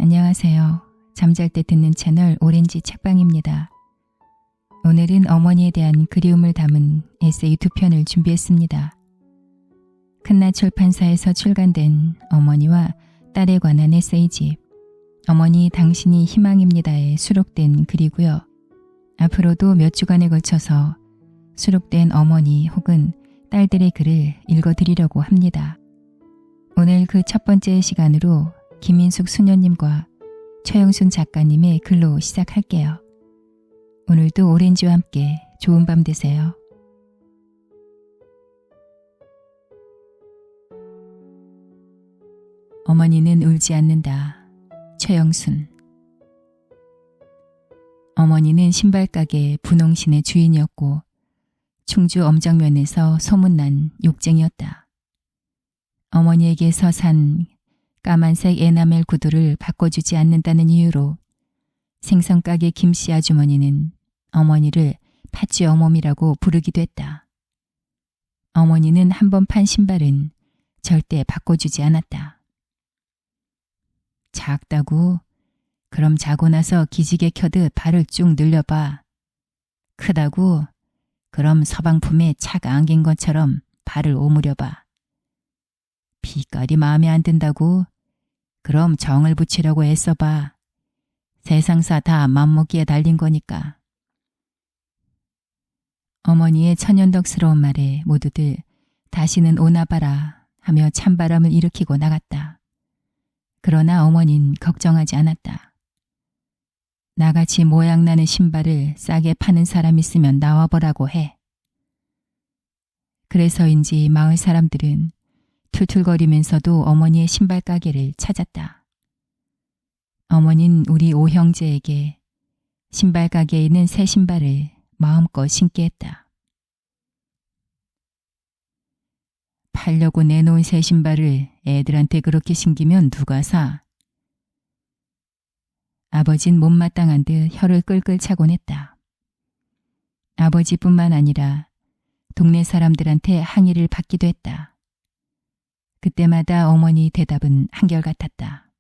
안녕하세요. 잠잘 때 듣는 채널 오렌지 책방입니다. 오늘은 어머니에 대한 그리움을 담은 에세이 2편을 준비했습니다. 큰나 출판사에서 출간된 어머니와 딸에 관한 에세이집 어머니 당신이 희망입니다에 수록된 글이고요. 앞으로도 몇 주간에 걸쳐서 수록된 어머니 혹은 딸들의 글을 읽어드리려고 합니다. 오늘 그 첫 번째 시간으로 김인숙 수녀님과 최영순 작가님의 글로 시작할게요. 오늘도 오렌지와 함께 좋은 밤 되세요. 어머니는 울지 않는다. 최영순. 어머니는 신발가게 분홍신의 주인이었고 충주 엄정면에서 소문난 욕쟁이였다. 어머니에게서 산 까만색 에나멜 구두를 바꿔주지 않는다는 이유로 생선가게 김씨 아주머니는 어머니를 팥쥐 어멈이라고 부르기도 했다. 어머니는 한 번 판 신발은 절대 바꿔주지 않았다. 작다고? 그럼 자고 나서 기지개 켜듯 발을 쭉 늘려봐. 크다고? 그럼 서방품에 착 안긴 것처럼 발을 오므려봐. 빛깔이 마음에 안 든다고? 그럼 정을 붙이려고 애써봐. 세상사 다 맘먹기에 달린 거니까. 어머니의 천연덕스러운 말에 모두들 다시는 오나봐라 하며 찬바람을 일으키고 나갔다. 그러나 어머니는 걱정하지 않았다. 나같이 모양나는 신발을 싸게 파는 사람 있으면 나와보라고 해. 그래서인지 마을 사람들은 툴툴거리면서도 어머니의 신발 가게를 찾았다. 어머니는 우리 오형제에게 신발 가게에 있는 새 신발을 마음껏 신게 했다. 팔려고 내놓은 새 신발을 애들한테 그렇게 신기면 누가 사? 아버진 못마땅한 듯 혀를 끌끌 차곤 했다. 아버지뿐만 아니라 동네 사람들한테 항의를 받기도 했다. 그때마다 어머니 대답은 한결같았다.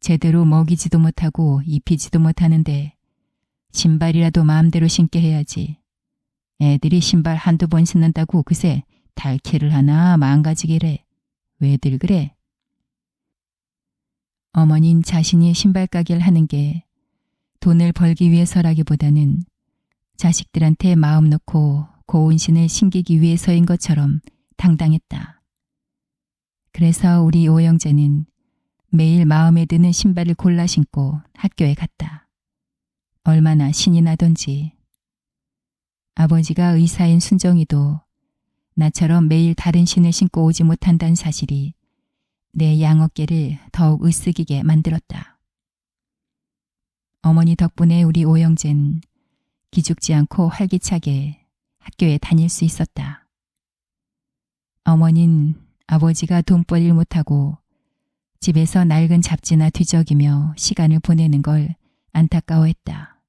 제대로 먹이지도 못하고 입히지도 못하는데 신발이라도 마음대로 신게 해야지. 애들이 신발 한두 번 신는다고 그새 달캐를 하나 망가지기래. 왜들 그래? 어머닌 자신이 신발 가게를 하는 게 돈을 벌기 위해서라기보다는 자식들한테 마음 놓고 고운 신을 신기기 위해서인 것처럼 당당했다. 그래서 우리 오영재는 매일 마음에 드는 신발을 골라 신고 학교에 갔다. 얼마나 신이 나던지. 아버지가 의사인 순정이도 나처럼 매일 다른 신을 신고 오지 못한다는 사실이 내 양어깨를 더욱 으쓱이게 만들었다. 어머니 덕분에 우리 오영재는 기죽지 않고 활기차게 학교에 다닐 수 있었다. 어머니는 아버지가 돈벌이를 못하고 집에서 낡은 잡지나 뒤적이며 시간을 보내는 걸 안타까워했다.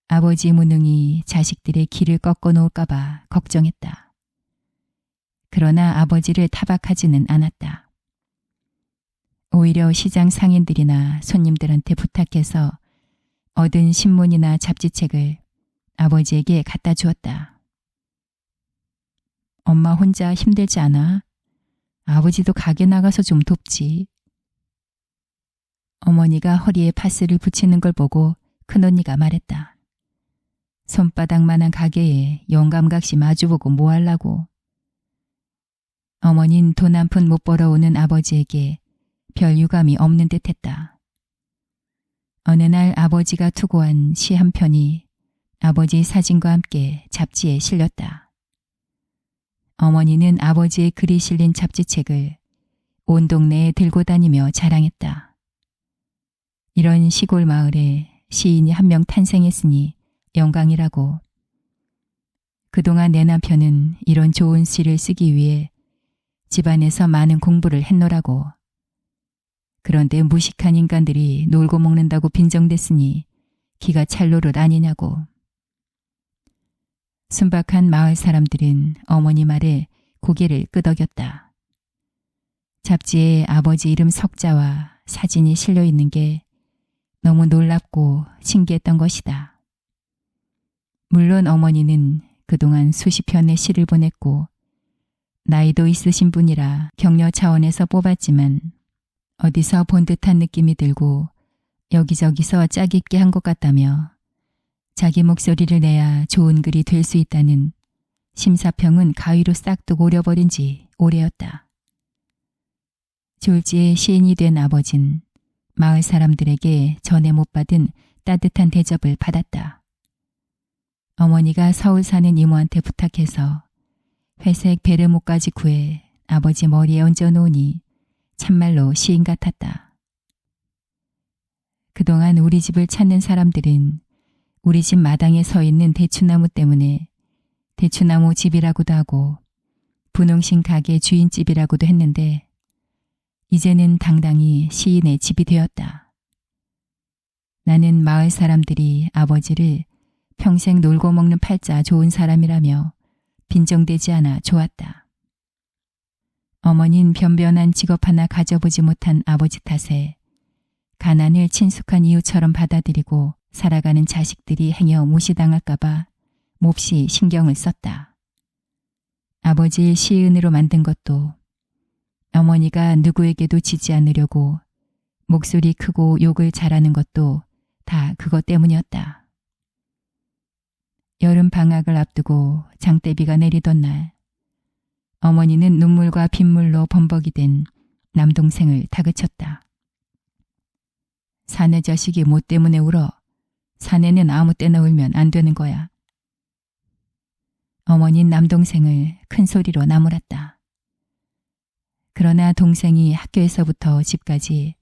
아버지 무능이 자식들의 길을 꺾어 놓을까봐 걱정했다. 그러나 아버지를 타박하지는 않았다. 오히려 시장 상인들이나 손님들한테 부탁해서 얻은 신문이나 잡지책을 아버지에게 갖다 주었다. 엄마 혼자 힘들지 않아? 아버지도 가게 나가서 좀 돕지. 어머니가 허리에 파스를 붙이는 걸 보고 큰언니가 말했다. 손바닥만한 가게에 영감각시 마주보고 뭐 하려고. 어머닌 돈 한 푼 못 벌어오는 아버지에게 별 유감이 없는 듯했다. 어느 날 아버지가 투고한 시 한 편이 아버지 사진과 함께 잡지에 실렸다. 어머니는 아버지의 글이 실린 잡지책을 온 동네에 들고 다니며 자랑했다. 이런 시골 마을에 시인이 한 명 탄생했으니 영광이라고. 그동안 내 남편은 이런 좋은 시를 쓰기 위해 집안에서 많은 공부를 했노라고. 그런데 무식한 인간들이 놀고 먹는다고 빈정댔으니 기가 찰 노릇 아니냐고. 순박한 마을 사람들은 어머니 말에 고개를 끄덕였다. 잡지에 아버지 이름 석자와 사진이 실려 있는 게 너무 놀랍고 신기했던 것이다. 물론 어머니는 그동안 수십 편의 시를 보냈고 나이도 있으신 분이라 격려 차원에서 뽑았지만 어디서 본 듯한 느낌이 들고 여기저기서 짝있게 한 것 같다며 자기 목소리를 내야 좋은 글이 될 수 있다는 심사평은 가위로 싹둑 오려버린 지 오래였다. 졸지에 시인이 된 아버진 마을 사람들에게 전에 못 받은 따뜻한 대접을 받았다. 어머니가 서울 사는 이모한테 부탁해서 회색 베르모까지 구해 아버지 머리에 얹어놓으니 참말로 시인 같았다. 그동안 우리 집을 찾는 사람들은 우리 집 마당에 서 있는 대추나무 때문에 대추나무 집이라고도 하고 분홍신 가게 주인집이라고도 했는데 이제는 당당히 시인의 집이 되었다. 나는 마을 사람들이 아버지를 평생 놀고 먹는 팔자 좋은 사람이라며 빈정대지 않아 좋았다. 어머닌 변변한 직업 하나 가져보지 못한 아버지 탓에 가난을 친숙한 이유처럼 받아들이고 살아가는 자식들이 행여 무시당할까봐 몹시 신경을 썼다. 아버지를 시인으로 만든 것도 어머니가 누구에게도 지지 않으려고 목소리 크고 욕을 잘하는 것도 다 그것 때문이었다. 여름 방학을 앞두고 장대비가 내리던 날 어머니는 눈물과 빗물로 범벅이 된 남동생을 다그쳤다. 사내 자식이 뭐 때문에 울어? 사내는 아무 때나 울면 안 되는 거야. 어머니는 남동생을 큰 소리로 나무랐다. 그러나 동생이 학교에서부터 집까지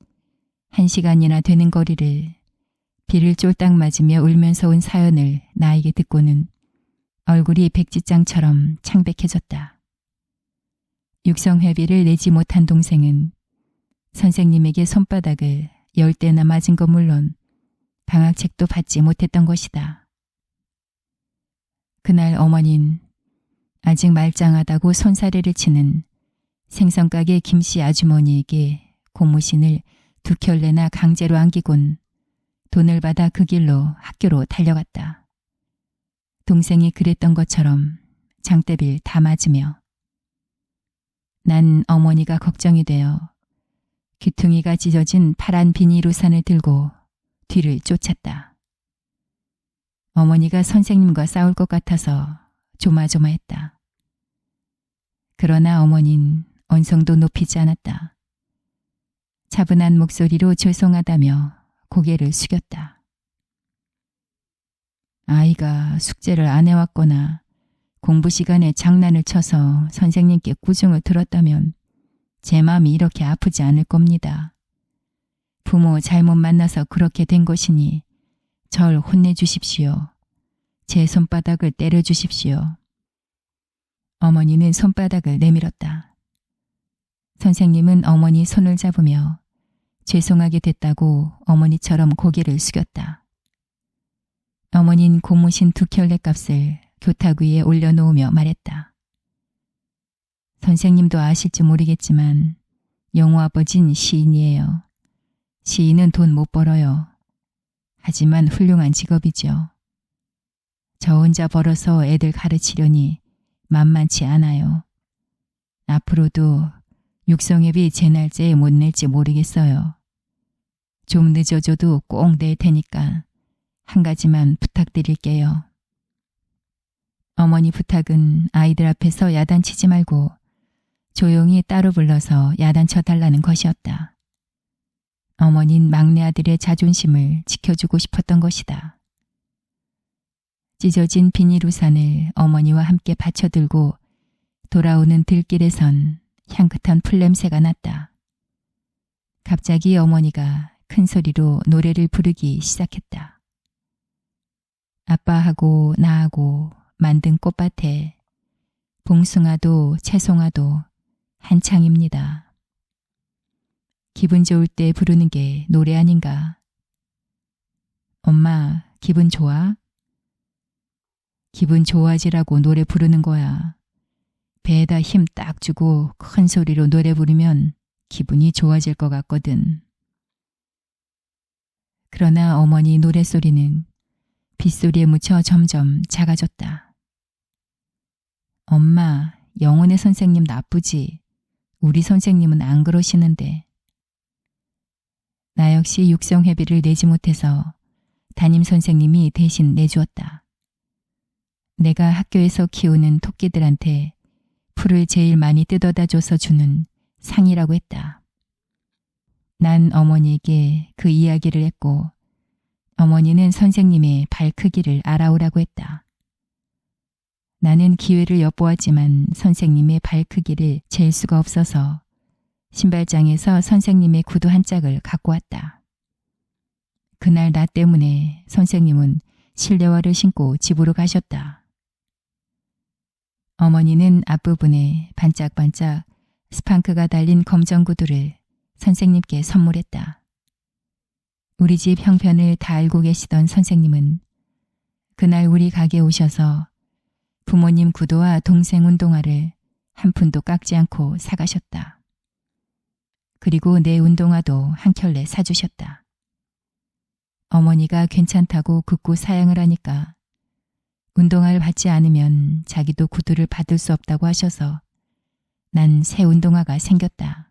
1시간이나 되는 거리를 비를 쫄딱 맞으며 울면서 온 사연을 나에게 듣고는 얼굴이 백지장처럼 창백해졌다. 육성회비를 내지 못한 동생은 선생님에게 손바닥을 10대나 맞은 것 물론 방학책도 받지 못했던 것이다. 그날 어머닌 아직 말짱하다고 손사래를 치는 생선가게 김씨 아주머니에게 고무신을 2켤레나 강제로 안기곤 돈을 받아 그 길로 학교로 달려갔다. 동생이 그랬던 것처럼 장대비를 다 맞으며 난 어머니가 걱정이 되어 귀퉁이가 찢어진 파란 비닐 우산을 들고 뒤를 쫓았다. 어머니가 선생님과 싸울 것 같아서 조마조마했다. 그러나 어머닌 언성도 높이지 않았다. 차분한 목소리로 죄송하다며 고개를 숙였다. 아이가 숙제를 안 해왔거나 공부 시간에 장난을 쳐서 선생님께 꾸중을 들었다면 제 마음이 이렇게 아프지 않을 겁니다. 부모 잘못 만나서 그렇게 된 것이니 절 혼내주십시오. 제 손바닥을 때려주십시오. 어머니는 손바닥을 내밀었다. 선생님은 어머니 손을 잡으며 죄송하게 됐다고 어머니처럼 고개를 숙였다. 어머니는 고무신 2켤레 값을 교탁 위에 올려놓으며 말했다. 선생님도 아실지 모르겠지만 영호 아버진 시인이에요. 시인은 돈 못 벌어요. 하지만 훌륭한 직업이죠. 저 혼자 벌어서 애들 가르치려니 만만치 않아요. 앞으로도 육성회비 제 날짜에 못 낼지 모르겠어요. 좀 늦어져도 꼭 낼 테니까 한 가지만 부탁드릴게요. 어머니 부탁은 아이들 앞에서 야단치지 말고 조용히 따로 불러서 야단쳐 달라는 것이었다. 어머니는 막내 아들의 자존심을 지켜주고 싶었던 것이다. 찢어진 비닐 우산을 어머니와 함께 받쳐들고 돌아오는 들길에선 향긋한 풀냄새가 났다. 갑자기 어머니가 큰 소리로 노래를 부르기 시작했다. 아빠하고 나하고 만든 꽃밭에 봉숭아도 채송아도 한창입니다. 기분 좋을 때 부르는 게 노래 아닌가? 엄마, 기분 좋아? 기분 좋아지라고 노래 부르는 거야. 배에다 힘 딱 주고 큰 소리로 노래 부르면 기분이 좋아질 것 같거든. 그러나 어머니 노랫소리는 빗소리에 묻혀 점점 작아졌다. 엄마, 영혼의 선생님 나쁘지. 우리 선생님은 안 그러시는데. 나 역시 육성회비를 내지 못해서 담임 선생님이 대신 내주었다. 내가 학교에서 키우는 토끼들한테 풀을 제일 많이 뜯어다 줘서 주는 상이라고 했다. 난 어머니에게 그 이야기를 했고 어머니는 선생님의 발 크기를 알아오라고 했다. 나는 기회를 엿보았지만 선생님의 발 크기를 잴 수가 없어서 신발장에서 선생님의 구두 한 짝을 갖고 왔다. 그날 나 때문에 선생님은 실내화를 신고 집으로 가셨다. 어머니는 앞부분에 반짝반짝 스판크가 달린 검정 구두를 선생님께 선물했다. 우리 집 형편을 다 알고 계시던 선생님은 그날 우리 가게에 오셔서 부모님 구두와 동생 운동화를 한 푼도 깎지 않고 사가셨다. 그리고 내 운동화도 한 켤레 사주셨다. 어머니가 괜찮다고 극구 사양을 하니까 운동화를 받지 않으면 자기도 구두를 받을 수 없다고 하셔서 난 새 운동화가 생겼다.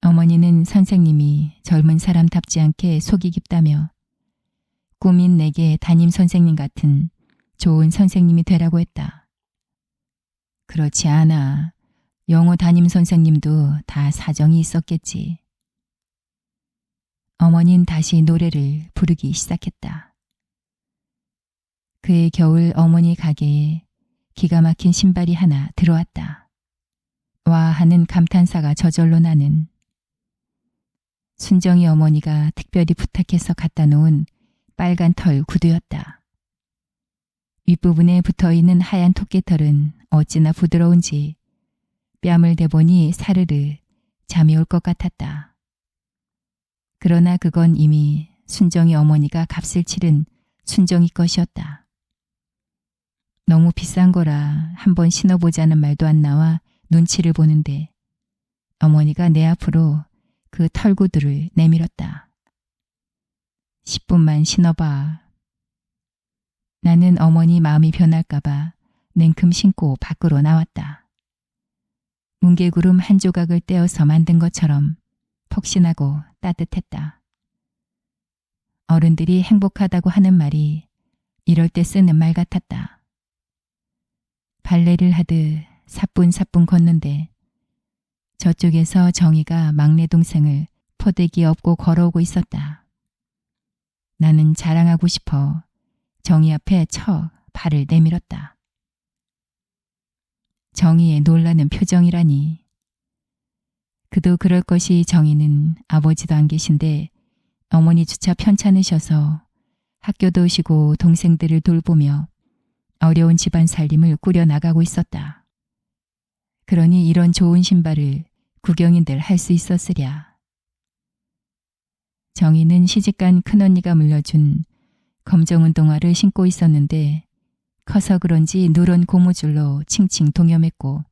어머니는 선생님이 젊은 사람답지 않게 속이 깊다며 꿈인 내게 담임 선생님 같은 좋은 선생님이 되라고 했다. 그렇지 않아. 영어 담임 선생님도 다 사정이 있었겠지. 어머니는 다시 노래를 부르기 시작했다. 그해 겨울 어머니 가게에 기가 막힌 신발이 하나 들어왔다. 와 하는 감탄사가 저절로 나는 순정이 어머니가 특별히 부탁해서 갖다 놓은 빨간 털 구두였다. 윗부분에 붙어있는 하얀 토끼털은 어찌나 부드러운지 뺨을 대보니 사르르 잠이 올 것 같았다. 그러나 그건 이미 순정이 어머니가 값을 치른 순정이 것이었다. 너무 비싼 거라 한번 신어보자는 말도 안 나와 눈치를 보는데 어머니가 내 앞으로 그 털구두를 내밀었다. 10분만 신어봐. 나는 어머니 마음이 변할까봐 냉큼 신고 밖으로 나왔다. 뭉게구름 한 조각을 떼어서 만든 것처럼 폭신하고 따뜻했다. 어른들이 행복하다고 하는 말이 이럴 때 쓰는 말 같았다. 발레를 하듯 사뿐사뿐 걷는데 저쪽에서 정희가 막내 동생을 포대기 업고 걸어오고 있었다. 나는 자랑하고 싶어 정희 앞에 척 발을 내밀었다. 정희의 놀라는 표정이라니. 그도 그럴 것이 정희는 아버지도 안 계신데 어머니조차 편찮으셔서 학교도 오시고 동생들을 돌보며 어려운 집안 살림을 꾸려나가고 있었다. 그러니 이런 좋은 신발을 구경인들 할 수 있었으랴. 정희는 시집간 큰언니가 물려준 검정 운동화를 신고 있었는데 커서 그런지 누런 고무줄로 칭칭 동여맸고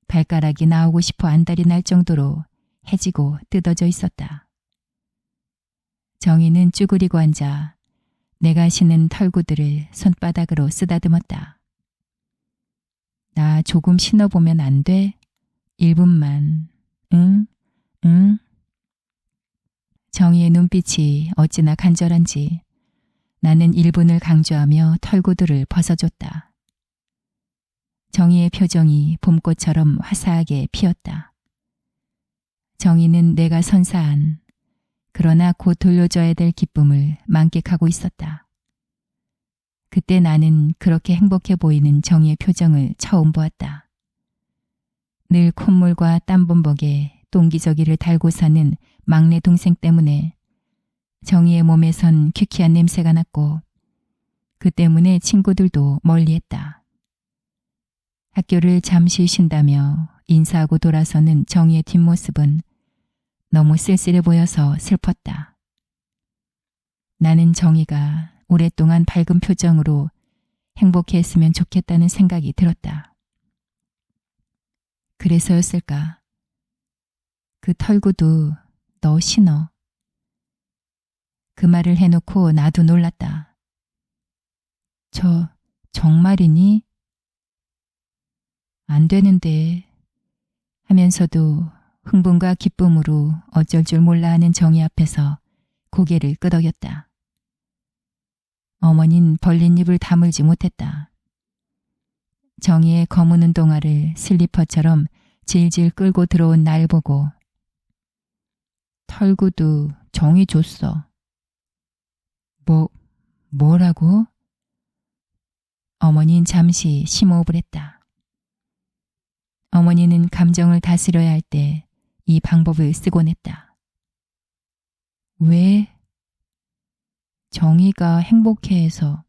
발가락이 나오고 싶어 안달이 날 정도로 해지고 뜯어져 있었다. 정희는 쭈그리고 앉아 내가 신은 털구들을 손바닥으로 쓰다듬었다. 나 조금 신어보면 안 돼? 1분만. 응? 응? 정희의 눈빛이 어찌나 간절한지 나는 1분을 강조하며 털구들을 벗어줬다. 정희의 표정이 봄꽃처럼 화사하게 피었다. 정희는 내가 선사한 그러나 곧 돌려줘야 될 기쁨을 만끽하고 있었다. 그때 나는 그렇게 행복해 보이는 정희의 표정을 처음 보았다. 늘 콧물과 땀범벅에 똥기저귀를 달고 사는 막내 동생 때문에 정희의 몸에선 퀴퀴한 냄새가 났고 그 때문에 친구들도 멀리했다. 학교를 잠시 쉰다며 인사하고 돌아서는 정희의 뒷모습은 너무 쓸쓸해 보여서 슬펐다. 나는 정희가 오랫동안 밝은 표정으로 행복해했으면 좋겠다는 생각이 들었다. 그래서였을까? 그 털구도 너 신어. 그 말을 해놓고 나도 놀랐다. 정말이니? 안 되는데 하면서도 흥분과 기쁨으로 어쩔 줄 몰라 하는 정희 앞에서 고개를 끄덕였다. 어머닌 벌린 입을 다물지 못했다. 정희의 검은 운동화를 슬리퍼처럼 질질 끌고 들어온 날 보고 털구두 정희 줬어. 뭐라고? 어머니는 잠시 심호흡을 했다. 어머니는 감정을 다스려야 할 때 이 방법을 쓰곤 했다. 왜? 정희가 행복해해서.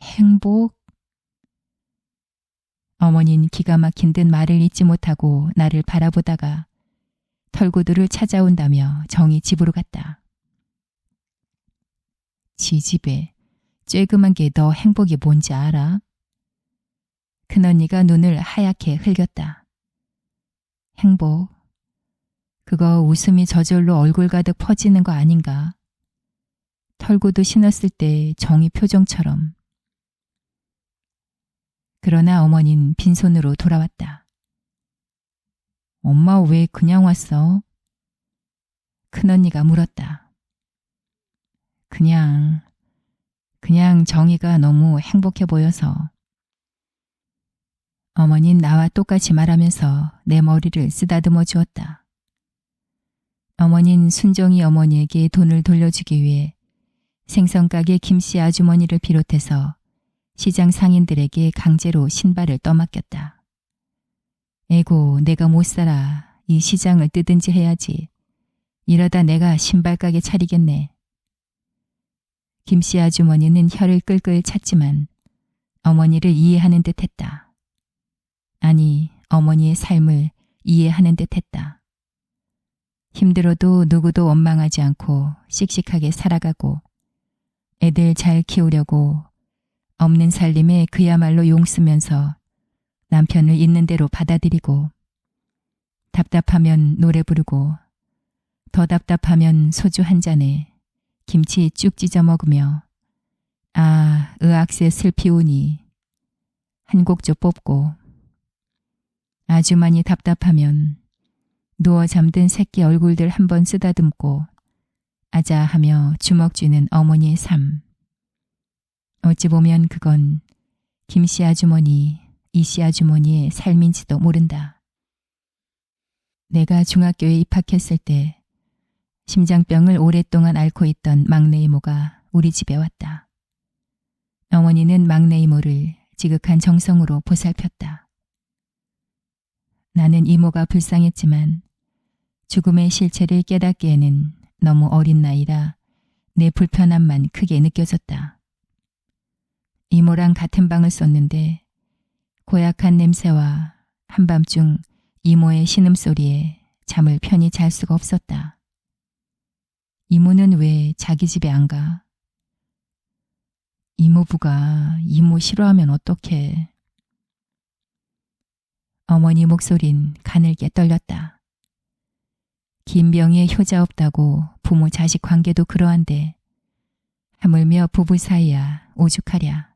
행복? 어머니는 기가 막힌 듯 말을 잇지 못하고 나를 바라보다가 털구두를 찾아온다며 정희 집으로 갔다. 지 집에 쬐그만 게 너 행복이 뭔지 알아? 큰언니가 눈을 하얗게 흘겼다. 행복. 그거 웃음이 저절로 얼굴 가득 퍼지는 거 아닌가? 털구두 신었을 때 정희 표정처럼. 그러나 어머니는 빈손으로 돌아왔다. 엄마 왜 그냥 왔어? 큰언니가 물었다. 그냥 정희가 너무 행복해 보여서. 어머니는 나와 똑같이 말하면서 내 머리를 쓰다듬어 주었다. 어머니는 순정이 어머니에게 돈을 돌려주기 위해 생선가게 김씨 아주머니를 비롯해서 시장 상인들에게 강제로 신발을 떠맡겼다. 에고 내가 못 살아. 이 시장을 뜨든지 해야지. 이러다 내가 신발가게 차리겠네. 김씨 아주머니는 혀를 끌끌 찼지만 어머니를 이해하는 듯 했다. 아니, 어머니의 삶을 이해하는 듯 했다. 힘들어도 누구도 원망하지 않고 씩씩하게 살아가고 애들 잘 키우려고 없는 살림에 그야말로 용쓰면서 남편을 있는 대로 받아들이고 답답하면 노래 부르고 더 답답하면 소주 한 잔에 김치 쭉 찢어 먹으며 의학세 슬피 우니 한 곡조 뽑고 아주 많이 답답하면 누워 잠든 새끼 얼굴들 한번 쓰다듬고 아자하며 주먹 쥐는 어머니의 삶. 어찌 보면 그건 김씨 아주머니, 이씨 아주머니의 삶인지도 모른다. 내가 중학교에 입학했을 때 심장병을 오랫동안 앓고 있던 막내 이모가 우리 집에 왔다. 어머니는 막내 이모를 지극한 정성으로 보살폈다. 나는 이모가 불쌍했지만 죽음의 실체를 깨닫기에는 너무 어린 나이라 내 불편함만 크게 느껴졌다. 이모랑 같은 방을 썼는데 고약한 냄새와 한밤중 이모의 신음소리에 잠을 편히 잘 수가 없었다. 이모는 왜 자기 집에 안 가? 이모부가 이모 싫어하면 어떡해. 어머니 목소린 가늘게 떨렸다. 긴 병에 효자 없다고 부모 자식 관계도 그러한데 하물며 부부 사이야 오죽하랴.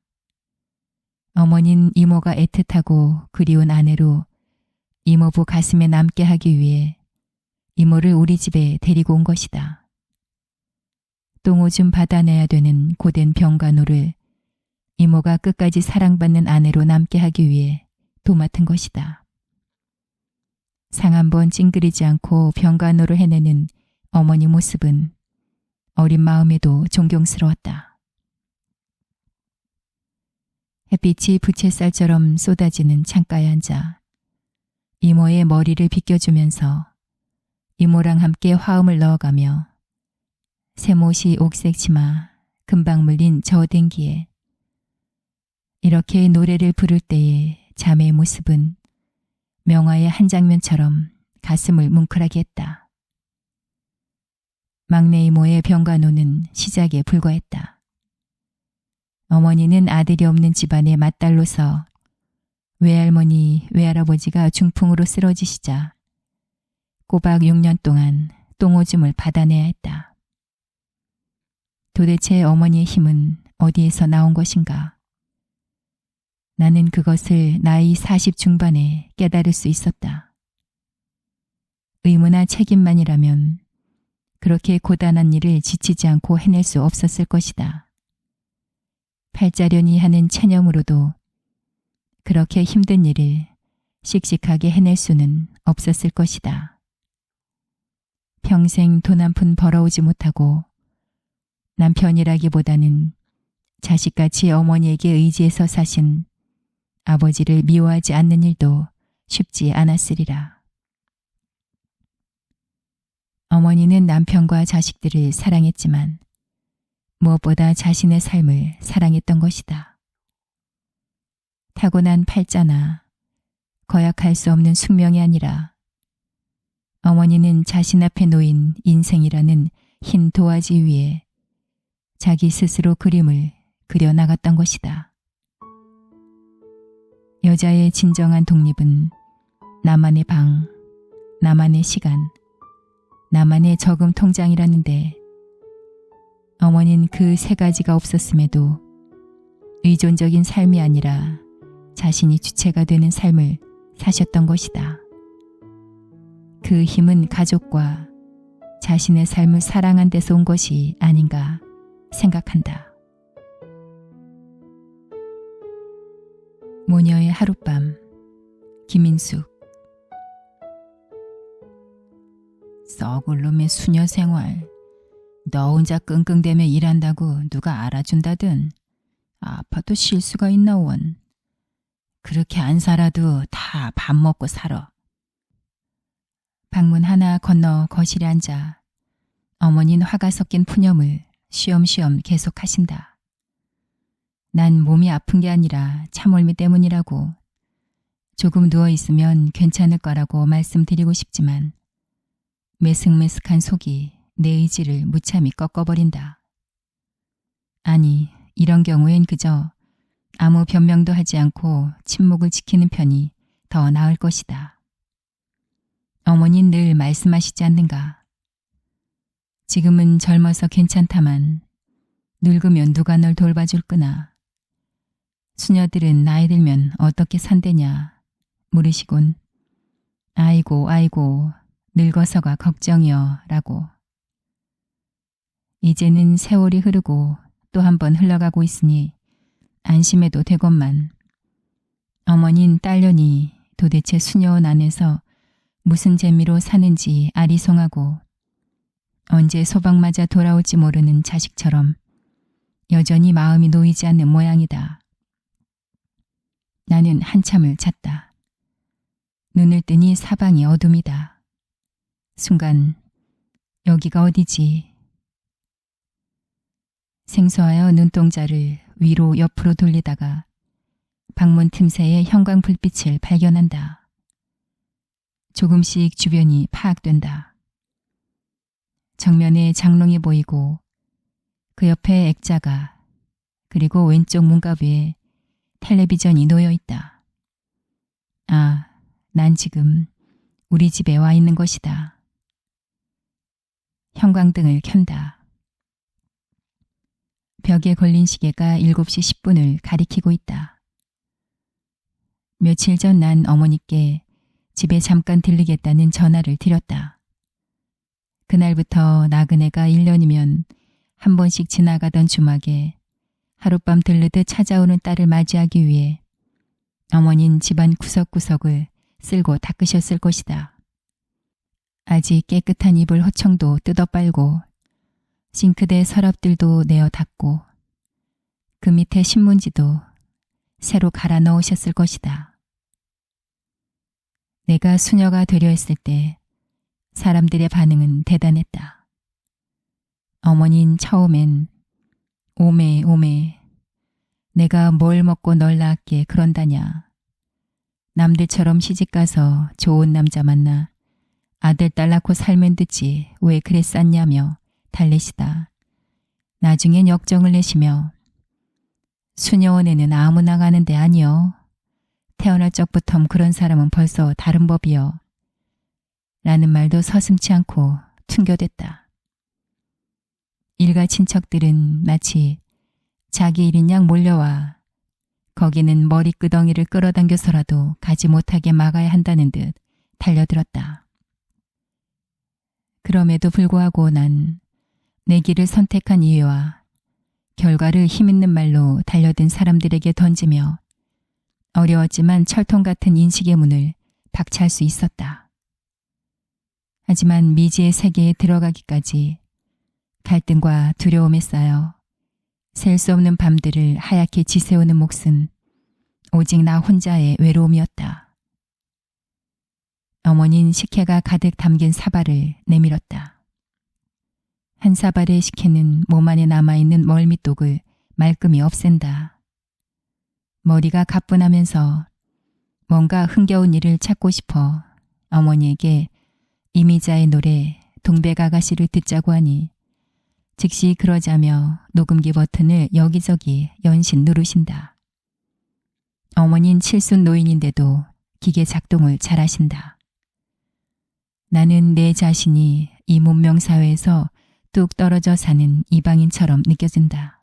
어머닌 이모가 애틋하고 그리운 아내로 이모부 가슴에 남게 하기 위해 이모를 우리 집에 데리고 온 것이다. 똥오줌 받아내야 되는 고된 병간호를 이모가 끝까지 사랑받는 아내로 남게 하기 위해 도맡은 것이다. 상 한 번 찡그리지 않고 병간호를 해내는 어머니 모습은 어린 마음에도 존경스러웠다. 햇빛이 부채살처럼 쏟아지는 창가에 앉아 이모의 머리를 빗겨주면서 이모랑 함께 화음을 넣어가며 새못이 옥색 치마 금방 물린 저 댕기에 이렇게 노래를 부를 때의 자매의 모습은 명화의 한 장면처럼 가슴을 뭉클하게 했다. 막내 이모의 병간호는 시작에 불과했다. 어머니는 아들이 없는 집안의 맏딸로서 외할머니, 외할아버지가 중풍으로 쓰러지시자 꼬박 6년 동안 똥오줌을 받아내야 했다. 도대체 어머니의 힘은 어디에서 나온 것인가? 나는 그것을 나이 40 중반에 깨달을 수 있었다. 의무나 책임만이라면 그렇게 고단한 일을 지치지 않고 해낼 수 없었을 것이다. 팔자련이 하는 체념으로도 그렇게 힘든 일을 씩씩하게 해낼 수는 없었을 것이다. 평생 돈 한 푼 벌어오지 못하고 남편이라기보다는 자식같이 어머니에게 의지해서 사신 아버지를 미워하지 않는 일도 쉽지 않았으리라. 어머니는 남편과 자식들을 사랑했지만 무엇보다 자신의 삶을 사랑했던 것이다. 타고난 팔자나 거약할 수 없는 숙명이 아니라 어머니는 자신 앞에 놓인 인생이라는 흰 도화지 위에 자기 스스로 그림을 그려나갔던 것이다. 여자의 진정한 독립은 나만의 방, 나만의 시간, 나만의 저금 통장이라는데 어머니는 그 세 가지가 없었음에도 의존적인 삶이 아니라 자신이 주체가 되는 삶을 사셨던 것이다. 그 힘은 가족과 자신의 삶을 사랑한 데서 온 것이 아닌가 생각한다. 모녀의 하룻밤, 김인숙. 썩을 놈의 수녀 생활. 너 혼자 끙끙대며 일한다고 누가 알아준다든. 아파도 쉴 수가 있나 원. 그렇게 안 살아도 다 밥 먹고 살아. 방문 하나 건너 거실에 앉아 어머니는 화가 섞인 푸념을 쉬엄쉬엄 계속하신다. 난 몸이 아픈 게 아니라 참을미 때문이라고. 조금 누워있으면 괜찮을 거라고 말씀드리고 싶지만 메슥메슥한 속이 내 의지를 무참히 꺾어버린다. 아니, 이런 경우엔 그저 아무 변명도 하지 않고 침묵을 지키는 편이 더 나을 것이다. 어머니는 늘 말씀하시지 않는가? 지금은 젊어서 괜찮다만 늙으면 누가 널 돌봐줄 거나. 수녀들은 나이 들면 어떻게 산대냐 물으시곤 아이고 아이고 늙어서가 걱정이여 라고. 이제는 세월이 흐르고 또 한 번 흘러가고 있으니 안심해도 되건만 어머닌 딸년이 도대체 수녀원 안에서 무슨 재미로 사는지 아리송하고 언제 소방 맞아 돌아올지 모르는 자식처럼 여전히 마음이 놓이지 않는 모양이다. 나는 한참을 잤다. 눈을 뜨니 사방이 어둠이다. 순간 여기가 어디지? 생소하여 눈동자를 위로 옆으로 돌리다가 방문 틈새에 형광 불빛을 발견한다. 조금씩 주변이 파악된다. 정면에 장롱이 보이고 그 옆에 액자가 그리고 왼쪽 문갑 위에 텔레비전이 놓여 있다. 아, 난 지금 우리 집에 와 있는 것이다. 형광등을 켠다. 벽에 걸린 시계가 7시 10분을 가리키고 있다. 며칠 전 난 어머니께 집에 잠깐 들리겠다는 전화를 드렸다. 그날부터 나그네가 1년이면 한 번씩 지나가던 주막에 하룻밤 들르듯 찾아오는 딸을 맞이하기 위해 어머니는 집안 구석구석을 쓸고 닦으셨을 것이다. 아직 깨끗한 이불 허청도 뜯어 빨고 싱크대 서랍들도 내어 닦고 그 밑에 신문지도 새로 갈아 넣으셨을 것이다. 내가 수녀가 되려 했을 때 사람들의 반응은 대단했다. 어머니는 처음엔 오메 오메 내가 뭘 먹고 널 낳았기에 그런다냐. 남들처럼 시집가서 좋은 남자 만나 아들 딸 낳고 살면 듣지 왜 그래 쌌냐며 달래시다. 나중엔 역정을 내시며 수녀원에는 아무나 가는데 아니여. 태어날 적부터 그런 사람은 벌써 다른 법이여. 라는 말도 서슴지 않고 퉁겨댔다. 일가 친척들은 마치 자기 일인 양 몰려와 거기는 머리끄덩이를 끌어당겨서라도 가지 못하게 막아야 한다는 듯 달려들었다. 그럼에도 불구하고 난 내 길을 선택한 이유와 결과를 힘있는 말로 달려든 사람들에게 던지며 어려웠지만 철통 같은 인식의 문을 박차할 수 있었다. 하지만 미지의 세계에 들어가기까지 갈등과 두려움에 쌓여 셀 수 없는 밤들을 하얗게 지새우는 몫은 오직 나 혼자의 외로움이었다. 어머니는 식혜가 가득 담긴 사발을 내밀었다. 한 사발의 식혜는 몸 안에 남아있는 멀미독을 말끔히 없앤다. 머리가 가뿐하면서 뭔가 흥겨운 일을 찾고 싶어 어머니에게 이미자의 노래 동백아가씨를 듣자고 하니 즉시 그러자며 녹음기 버튼을 여기저기 연신 누르신다. 어머니는 칠순 노인인데도 기계 작동을 잘하신다. 나는 내 자신이 이 문명사회에서 뚝 떨어져 사는 이방인처럼 느껴진다.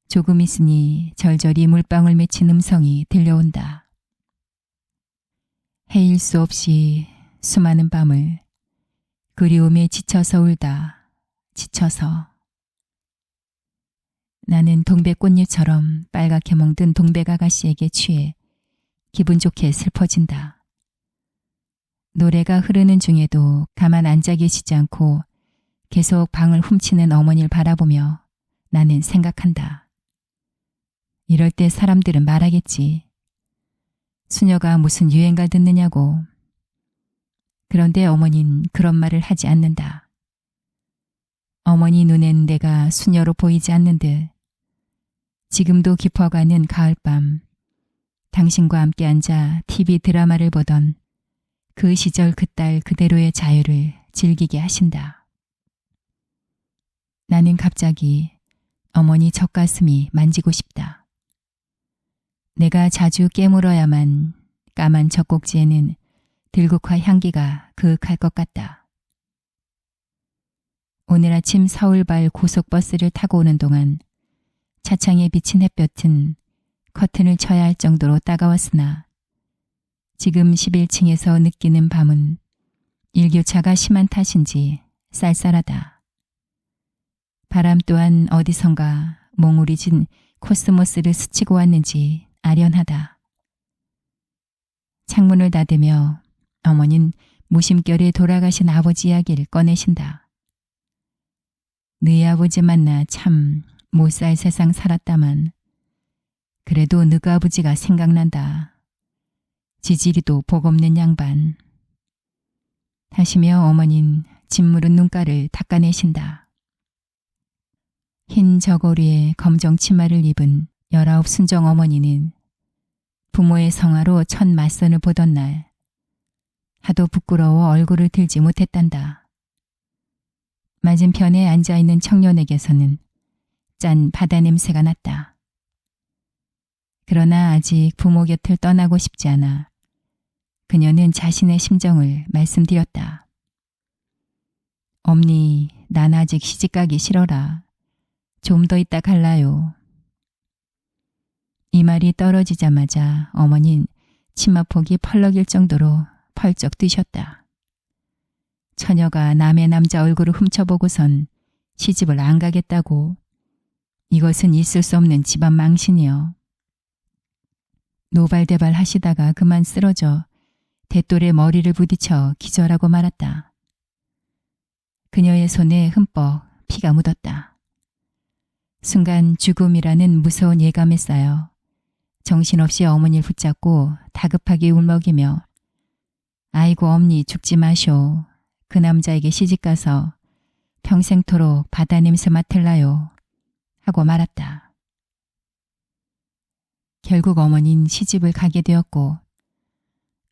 조금 있으니 절절히 물방울 맺힌 음성이 들려온다. 헤일 수 없이 수많은 밤을 그리움에 지쳐서 울다. 지쳐서. 나는 동백꽃잎처럼 빨갛게 멍든 동백아가씨에게 취해 기분 좋게 슬퍼진다. 노래가 흐르는 중에도 가만 앉아 계시지 않고 계속 방을 훔치는 어머니를 바라보며 나는 생각한다. 이럴 때 사람들은 말하겠지. 수녀가 무슨 유행가 듣느냐고. 그런데 어머니는 그런 말을 하지 않는다. 어머니 눈엔 내가 수녀로 보이지 않는 듯 지금도 깊어가는 가을밤 당신과 함께 앉아 TV 드라마를 보던 그 시절 그딸 그대로의 자유를 즐기게 하신다. 나는 갑자기 어머니 젖가슴이 만지고 싶다. 내가 자주 깨물어야만 까만 젖꼭지에는 들국화 향기가 그윽할 것 같다. 오늘 아침 서울발 고속버스를 타고 오는 동안 차창에 비친 햇볕은 커튼을 쳐야 할 정도로 따가웠으나 지금 11층에서 느끼는 밤은 일교차가 심한 탓인지 쌀쌀하다. 바람 또한 어디선가 몽우리진 코스모스를 스치고 왔는지 아련하다. 창문을 닫으며 어머니는 무심결에 돌아가신 아버지 이야기를 꺼내신다. 너희 아버지 만나 참 못 살 세상 살았다만 그래도 너희 아버지가 생각난다. 지지리도 복 없는 양반. 하시며 어머니는 짓무른 눈가를 닦아내신다. 흰 저고리에 검정 치마를 입은 19 순정 어머니는 부모의 성화로 첫 맞선을 보던 날 하도 부끄러워 얼굴을 들지 못했단다. 맞은편에 앉아있는 청년에게서는 짠 바다 냄새가 났다. 그러나 아직 부모 곁을 떠나고 싶지 않아 그녀는 자신의 심정을 말씀드렸다. 엄니, 난 아직 시집가기 싫어라. 좀 더 있다 갈라요. 이 말이 떨어지자마자 어머니는 치마폭이 펄럭일 정도로 펄쩍 뛰셨다. 처녀가 남의 남자 얼굴을 훔쳐보고선 시집을 안 가겠다고. 이것은 있을 수 없는 집안 망신이여. 노발대발 하시다가 그만 쓰러져 대돌에 머리를 부딪혀 기절하고 말았다. 그녀의 손에 흠뻑 피가 묻었다. 순간 죽음이라는 무서운 예감에 쌓여 정신없이 어머니를 붙잡고 다급하게 울먹이며 아이고 엄니 죽지 마쇼. 그 남자에게 시집가서 평생토록 바다 냄새 맡을라요. 하고 말았다. 결국 어머니는 시집을 가게 되었고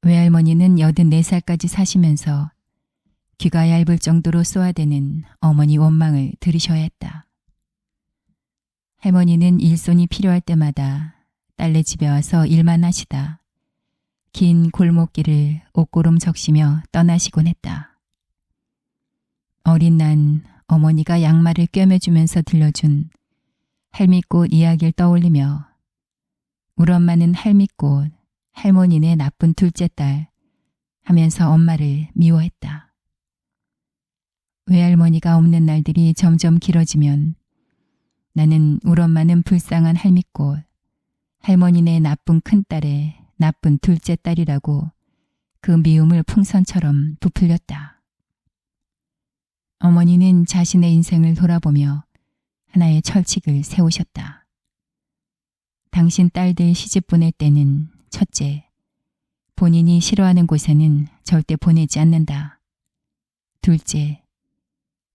외할머니는 84살까지 사시면서 귀가 얇을 정도로 쏘아대는 어머니 원망을 들으셔야 했다. 할머니는 일손이 필요할 때마다 딸네 집에 와서 일만 하시다. 긴 골목길을 옷고름 적시며 떠나시곤 했다. 어린 난 어머니가 양말을 꿰매주면서 들려준 할미꽃 이야기를 떠올리며 우리 엄마는 할미꽃, 할머니네 나쁜 둘째 딸 하면서 엄마를 미워했다. 외할머니가 없는 날들이 점점 길어지면 나는 우리 엄마는 불쌍한 할미꽃, 할머니네 나쁜 큰딸의 나쁜 둘째 딸이라고 그 미움을 풍선처럼 부풀렸다. 어머니는 자신의 인생을 돌아보며 하나의 철칙을 세우셨다. 당신 딸들 시집 보낼 때는 첫째, 본인이 싫어하는 곳에는 절대 보내지 않는다. 둘째,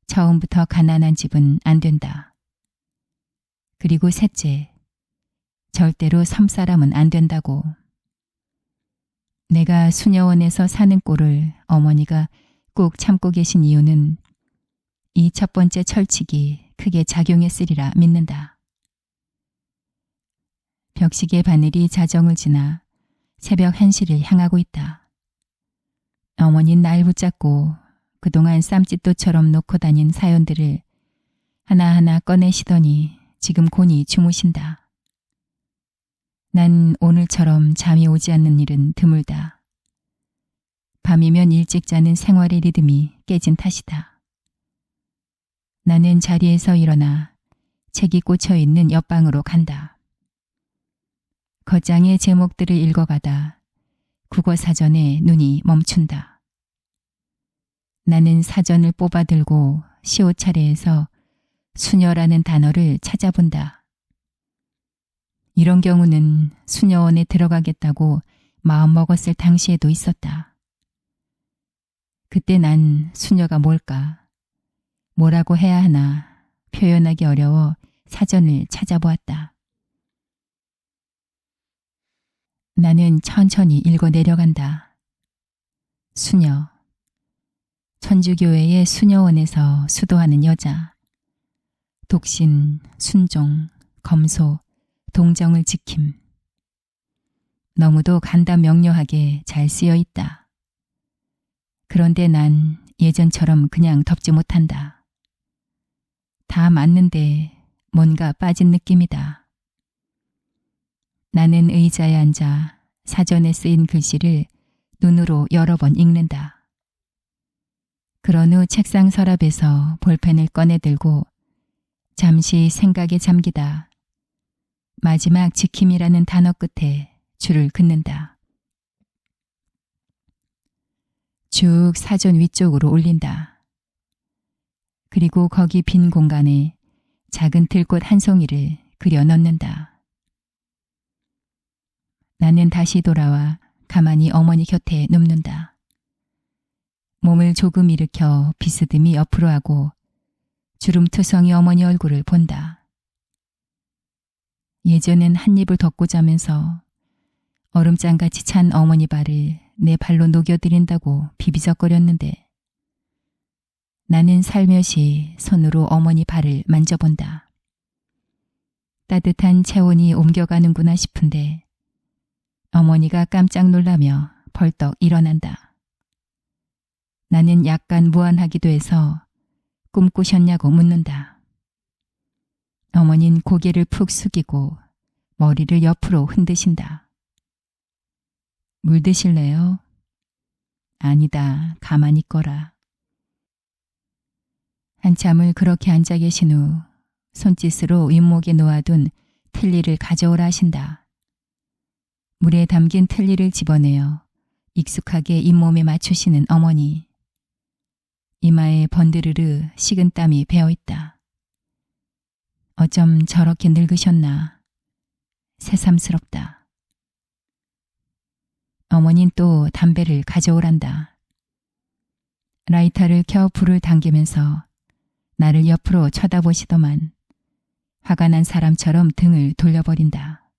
처음부터 가난한 집은 안 된다. 그리고 셋째, 절대로 섬 사람은 안 된다고. 내가 수녀원에서 사는 꼴을 어머니가 꾹 참고 계신 이유는 이 첫 번째 철칙이 크게 작용했으리라 믿는다. 벽시계 바늘이 자정을 지나 새벽 1시를 향하고 있다. 어머니는 날 붙잡고 그동안 쌈짓도처럼 놓고 다닌 사연들을 하나하나 꺼내시더니 지금 곤히 주무신다. 난 오늘처럼 잠이 오지 않는 일은 드물다. 밤이면 일찍 자는 생활의 리듬이 깨진 탓이다. 나는 자리에서 일어나 책이 꽂혀있는 옆방으로 간다. 겉장의 제목들을 읽어가다 국어사전에 눈이 멈춘다. 나는 사전을 뽑아들고 시옷차례에서 수녀라는 단어를 찾아본다. 이런 경우는 수녀원에 들어가겠다고 마음먹었을 당시에도 있었다. 그때 난 수녀가 뭘까? 뭐라고 해야 하나 표현하기 어려워 사전을 찾아보았다. 나는 천천히 읽어 내려간다. 수녀. 천주교회의 수녀원에서 수도하는 여자. 독신, 순종, 검소, 동정을 지킴. 너무도 간단명료하게 잘 쓰여 있다. 그런데 난 예전처럼 그냥 덮지 못한다. 다 맞는데 뭔가 빠진 느낌이다. 나는 의자에 앉아 사전에 쓰인 글씨를 눈으로 여러 번 읽는다. 그런 후 책상 서랍에서 볼펜을 꺼내들고 잠시 생각에 잠기다 마지막 지킴이라는 단어 끝에 줄을 긋는다. 쭉 사전 위쪽으로 올린다. 그리고 거기 빈 공간에 작은 들꽃 한 송이를 그려 넣는다. 나는 다시 돌아와 가만히 어머니 곁에 눕는다. 몸을 조금 일으켜 비스듬히 옆으로 하고 주름투성이 어머니 얼굴을 본다. 예전엔 한 입을 덮고 자면서 얼음장같이 찬 어머니 발을 내 발로 녹여드린다고 비비적거렸는데 나는 살며시 손으로 어머니 발을 만져본다. 따뜻한 체온이 옮겨가는구나 싶은데 어머니가 깜짝 놀라며 벌떡 일어난다. 나는 약간 무안하기도 해서 꿈꾸셨냐고 묻는다. 어머니는 고개를 푹 숙이고 머리를 옆으로 흔드신다. 물 드실래요? 아니다, 가만히 있거라. 한참을 그렇게 앉아 계신 후 손짓으로 윗목에 놓아둔 틀니를 가져오라 하신다. 물에 담긴 틀니를 집어내어 익숙하게 잇몸에 맞추시는 어머니. 이마에 번드르르 식은 땀이 배어있다. 어쩜 저렇게 늙으셨나. 새삼스럽다. 어머닌 또 담배를 가져오란다. 라이터를 켜 불을 당기면서 나를 옆으로 쳐다보시더만 화가 난 사람처럼 등을 돌려버린다.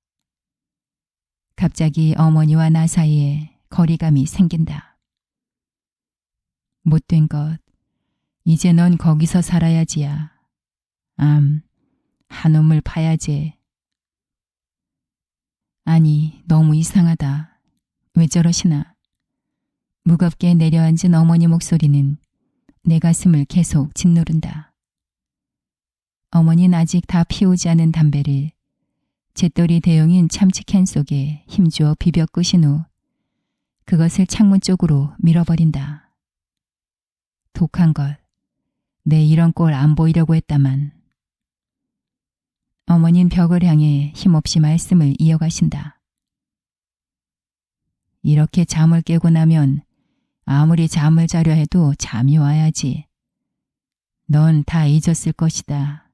갑자기 어머니와 나 사이에 거리감이 생긴다. 못된 것, 이제 넌 거기서 살아야지야. 한우물 파야지. 아니, 너무 이상하다. 왜 저러시나. 무겁게 내려앉은 어머니 목소리는 내 가슴을 계속 짓누른다. 어머니는 아직 다 피우지 않은 담배를 재떨이 대용인 참치캔 속에 힘주어 비벼 끄신 후 그것을 창문 쪽으로 밀어버린다. 독한 것. 내 이런 꼴 안 보이려고 했다만. 어머니는 벽을 향해 힘없이 말씀을 이어가신다. 이렇게 잠을 깨고 나면 아무리 잠을 자려 해도 잠이 와야지. 넌 다 잊었을 것이다.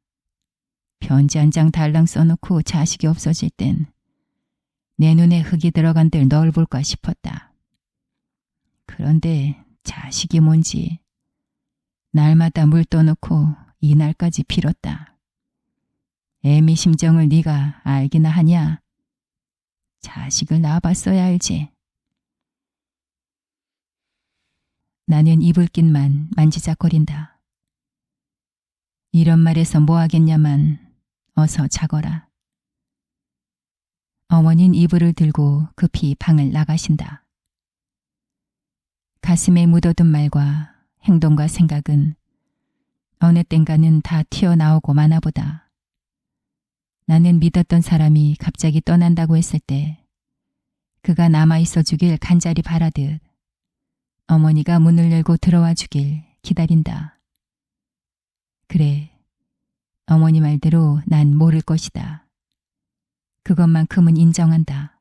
편지 한 장 달랑 써놓고 자식이 없어질 땐 내 눈에 흙이 들어간 데를 널 볼까 싶었다. 그런데 자식이 뭔지 날마다 물 떠놓고 이날까지 빌었다. 애미 심정을 네가 알기나 하냐? 자식을 낳아봤어야 알지. 나는 이불깃만 만지작거린다. 이런 말에서 뭐 하겠냐만 어서 자거라. 어머니는 이불을 들고 급히 방을 나가신다. 가슴에 묻어둔 말과 행동과 생각은 어느 땐가는 다 튀어나오고 마나보다. 나는 믿었던 사람이 갑자기 떠난다고 했을 때 그가 남아있어 주길 간절히 바라듯 어머니가 문을 열고 들어와 주길 기다린다. 그래, 어머니 말대로 난 모를 것이다. 그것만큼은 인정한다.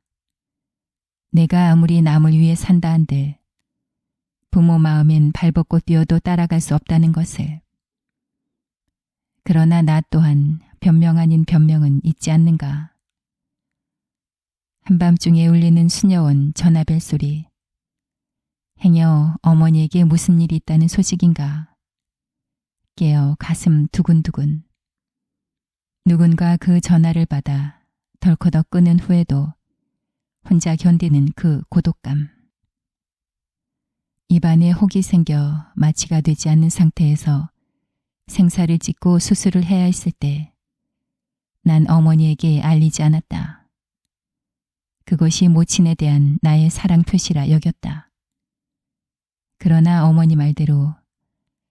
내가 아무리 남을 위해 산다 한들 부모 마음엔 발벗고 뛰어도 따라갈 수 없다는 것을. 그러나 나 또한 변명 아닌 변명은 있지 않는가. 한밤중에 울리는 수녀원 전화벨 소리. 행여 어머니에게 무슨 일이 있다는 소식인가. 깨어 가슴 두근두근. 누군가 그 전화를 받아 덜커덕 끄는 후에도 혼자 견디는 그 고독감. 입안에 혹이 생겨 마취가 되지 않는 상태에서 생사를 찍고 수술을 해야 했을 때 난 어머니에게 알리지 않았다. 그것이 모친에 대한 나의 사랑 표시라 여겼다. 그러나 어머니 말대로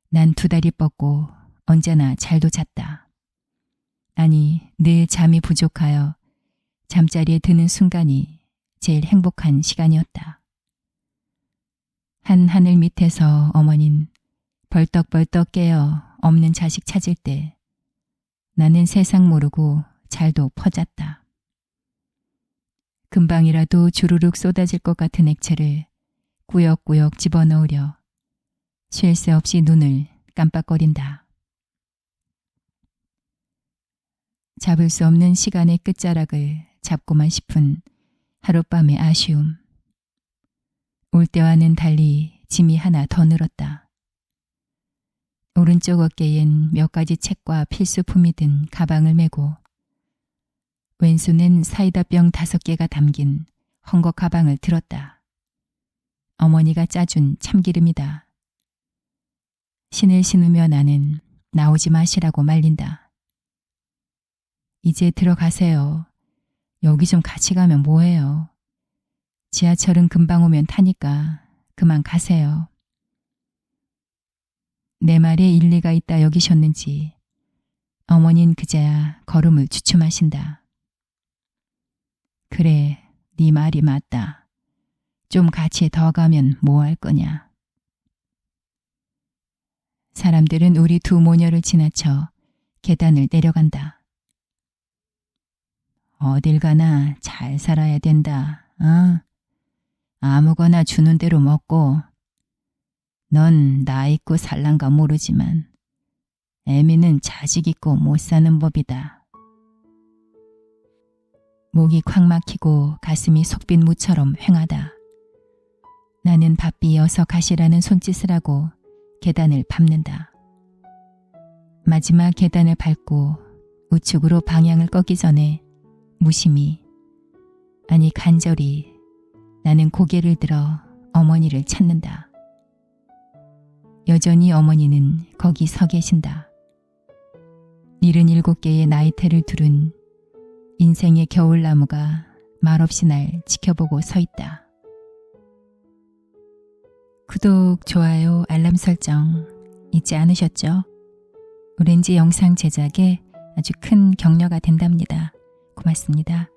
난 두 다리 뻗고 언제나 잘도 잤다. 아니, 늘 잠이 부족하여 잠자리에 드는 순간이 제일 행복한 시간이었다. 한 하늘 밑에서 어머닌 벌떡벌떡 깨어 없는 자식 찾을 때 나는 세상 모르고 잘도 퍼잤다. 금방이라도 주르륵 쏟아질 것 같은 액체를 꾸역꾸역 집어넣으려 쉴 새 없이 눈을 깜빡거린다. 잡을 수 없는 시간의 끝자락을 잡고만 싶은 하룻밤의 아쉬움. 올 때와는 달리 짐이 하나 더 늘었다. 오른쪽 어깨엔 몇 가지 책과 필수품이 든 가방을 메고 왼손엔 사이다병 5개가 담긴 헝겊 가방을 들었다. 어머니가 짜준 참기름이다. 신을 신으며 나는 나오지 마시라고 말린다. 이제 들어가세요. 여기 좀 같이 가면 뭐해요. 지하철은 금방 오면 타니까 그만 가세요. 내 말에 일리가 있다 여기셨는지 어머닌 그제야 걸음을 주춤하신다. 그래, 네 말이 맞다. 좀 같이 더 가면 뭐 할 거냐. 사람들은 우리 두 모녀를 지나쳐 계단을 내려간다. 어딜 가나 잘 살아야 된다. 아무거나 주는 대로 먹고. 넌 나 있고 살란가 모르지만 애미는 자식 있고 못 사는 법이다. 목이 콱 막히고 가슴이 속빈 무처럼 휑하다. 나는 바삐 어서 가시라는 손짓을 하고 계단을 밟는다. 마지막 계단을 밟고 우측으로 방향을 꺾기 전에 무심히, 아니 간절히 나는 고개를 들어 어머니를 찾는다. 여전히 어머니는 거기 서 계신다. 77개의 나이테를 두른 인생의 겨울나무가 말없이 날 지켜보고 서 있다. 구독, 좋아요, 알람 설정 잊지 않으셨죠? 오렌지 영상 제작의 아주 큰 격려가 된답니다. 고맙습니다.